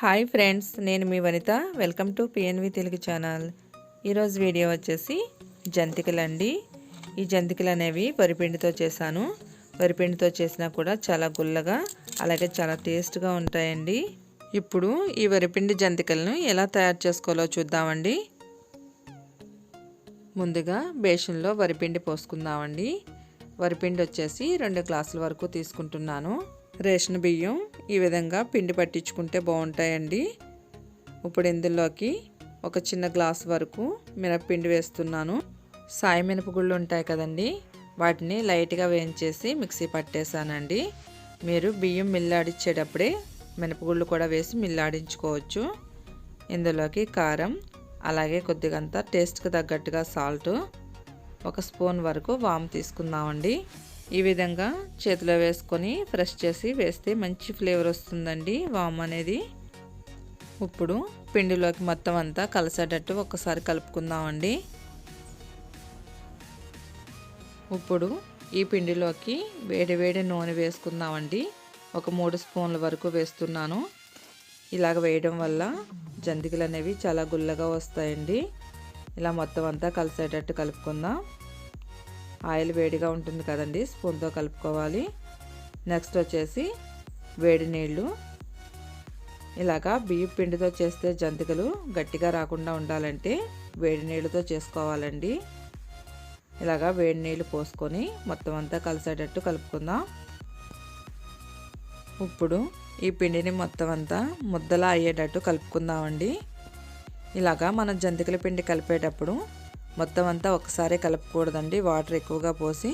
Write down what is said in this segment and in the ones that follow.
Hi friends, నేను మీ Vanitha. Welcome to PNV Telugu channel. ఈరోజు వీడియో వచ్చేసి జంతికలు అండి. ఈ జంతికలు అనేవి వరిపిండితో చేశాను. వరిపిండితో చేసినా కూడా చాలా గుల్లగా అలాగే చాలా టేస్ట్గా ఉంటాయండి. ఇప్పుడు ఈ వరిపిండి జంతికలను ఎలా తయారు చేసుకోవాలో చూద్దామండి. ముందుగా బేషన్లో వరిపిండి పోసుకుందామండి. వరిపిండి వచ్చేసి 2 గ్లాసుల వరకు తీసుకుంటున్నాను. రేషన్ బియ్యం ఈ విధంగా పిండి పట్టించుకుంటే బాగుంటాయండి. ఇప్పుడు ఇందులోకి ఒక చిన్న గ్లాస్ వరకు మినపపిండి వేస్తున్నాను. సాయి మినపగుళ్ళు ఉంటాయి కదండి, వాటిని లైట్గా వేయించేసి మిక్సీ పట్టేశానండి. మీరు బియ్యం మిల్లాడించేటప్పుడే మినపగుళ్ళు కూడా వేసి మిల్లాడించుకోవచ్చు. ఇందులోకి కారం, అలాగే కొద్దిగంత టేస్ట్కి తగ్గట్టుగా సాల్ట్, 1 స్పూన్ వరకు వాము తీసుకుందామండి. ఈ విధంగా చేతిలో వేసుకొని ప్రెస్ చేసి వేస్తే మంచి ఫ్లేవర్ వస్తుందండి వాము అనేది. ఇప్పుడు పిండిలోకి మొత్తం అంతా కలిసేటట్టు ఒకసారి కలుపుకుందామండి. ఇప్పుడు ఈ పిండిలోకి వేడి వేడి నూనె వేసుకుందామండి. ఒక 3 స్పూన్ల వరకు వేస్తున్నాను. ఇలాగ వేయడం వల్ల జంతికలు అనేవి చాలా గుల్లగా వస్తాయండి. ఇలా మొత్తం అంతా కలిసేటట్టు కలుపుకుందాం. ఆయిల్ వేడిగా ఉంటుంది కదండి, స్పూన్తో కలుపుకోవాలి. నెక్స్ట్ వచ్చేసి వేడి నీళ్ళు. ఇలాగా బియ్యం పిండితో చేస్తే జంతికలు గట్టిగా రాకుండా ఉండాలంటే వేడి నీళ్ళతో చేసుకోవాలండి. ఇలాగా వేడి నీళ్ళు పోసుకొని మొత్తం అంతా కలిసేటట్టు కలుపుకుందాం. ఇప్పుడు ఈ పిండిని మొత్తం అంతా ముద్దలా అయ్యేటట్టు కలుపుకుందామండి. ఇలాగా మనం జంతికల పిండి కలిపేటప్పుడు మొత్తం అంతా ఒకసారి కలపకూడదండి, వాటర్ ఎక్కువగా పోసి.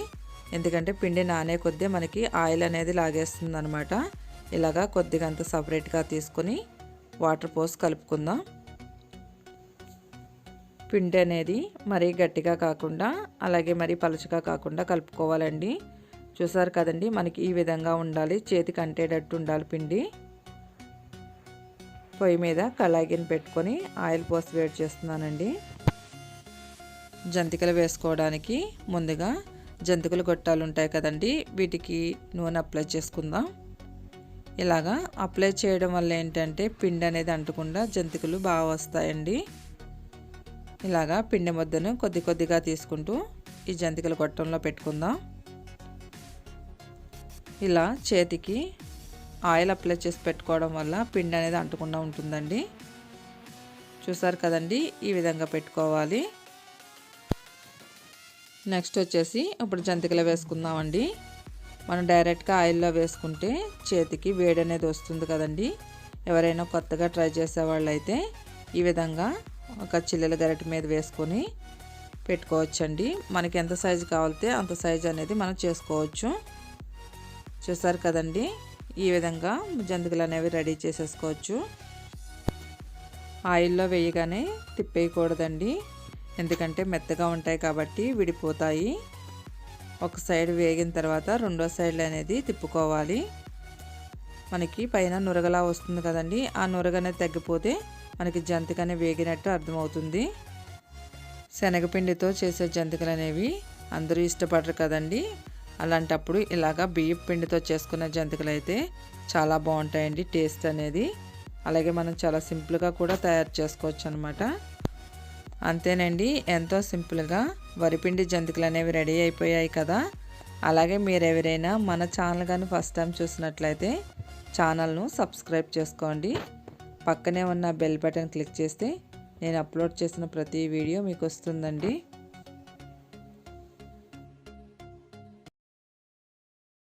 ఎందుకంటే పిండి నానే కొద్దీ మనకి ఆయిల్ అనేది లాగేస్తుంది అనమాట. ఇలాగా కొద్దిగంత సపరేట్గా తీసుకొని వాటర్ పోసి కలుపుకుందాం. పిండి అనేది మరీ గట్టిగా కాకుండా అలాగే మరీ పలుచగా కాకుండా కలుపుకోవాలండి. చూసారు కదండి, మనకి ఈ విధంగా ఉండాలి, చేతికి అంటేటట్టు ఉండాలి పిండి. పొయ్యి మీద కళాయిని పెట్టుకొని ఆయిల్ పోసి వేడి చేస్తున్నానండి. జంతికలు వేసుకోవడానికి ముందుగా జంతికలు గొట్టాలు ఉంటాయి కదండి, వీటికి నూనె అప్లై చేసుకుందాం. ఇలాగా అప్లై చేయడం వల్ల ఏంటంటే పిండి అనేది అంటకుండా జంతికలు బాగా వస్తాయండి. ఇలాగా పిండి ముద్దను కొద్ది కొద్దిగా తీసుకుంటూ ఈ జంతికల గొట్టంలో పెట్టుకుందాం. ఇలా చేతికి ఆయిల్ అప్లై చేసి పెట్టుకోవడం వల్ల పిండి అనేది అంటకుండా ఉంటుందండి. చూసారు కదండి, ఈ విధంగా పెట్టుకోవాలి. నెక్స్ట్ వచ్చేసి ఇప్పుడు జంతికలు వేసుకుందామండి. మనం డైరెక్ట్గా ఆయిల్లో వేసుకుంటే చేతికి వేడి అనేది వస్తుంది కదండి. ఎవరైనా కొత్తగా ట్రై చేసేవాళ్ళు అయితే ఈ విధంగా ఒక చిల్లెల గరిటె మీద వేసుకొని పెట్టుకోవచ్చండి. మనకి ఎంత సైజు కావాలితే అంత సైజు అనేది మనం చేసుకోవచ్చు. చూసారు కదండి, ఈ విధంగా జంతికలు అనేవి రెడీ చేసేసుకోవచ్చు. ఆయిల్లో వేయగానే తిప్పేయకూడదండి, ఎందుకంటే మెత్తగా ఉంటాయి కాబట్టి విడిపోతాయి. ఒక సైడ్ వేగిన తర్వాత రెండో సైడ్ అనేది తిప్పుకోవాలి. మనకి పైన నురగలా వస్తుంది కదండి, ఆ నురగనే తగ్గిపోతే మనకి జంతికనే వేగినట్టు అర్థమవుతుంది. శనగపిండితో చేసే జంతికలు అనేవి అందరూ ఇష్టపడరు కదండి. అలాంటప్పుడు ఇలాగా బియ్యం పిండితో చేసుకున్న జంతికలు అయితే చాలా బాగుంటాయండి టేస్ట్ అనేది. అలాగే మనం చాలా సింపుల్గా కూడా తయారు చేసుకోవచ్చు అనమాట. అంతేనండి, ఎంతో సింపుల్గా వరిపిండి జంతికలు అనేవి రెడీ అయిపోయాయి కదా. అలాగే మీరు ఎవరైనా మన ఛానల్ కానీ ఫస్ట్ టైం చూసినట్లయితే ఛానల్ను సబ్స్క్రైబ్ చేసుకోండి. పక్కనే ఉన్న బెల్ బటన్ క్లిక్ చేస్తే నేను అప్లోడ్ చేసిన ప్రతి వీడియో మీకు వస్తుందండి.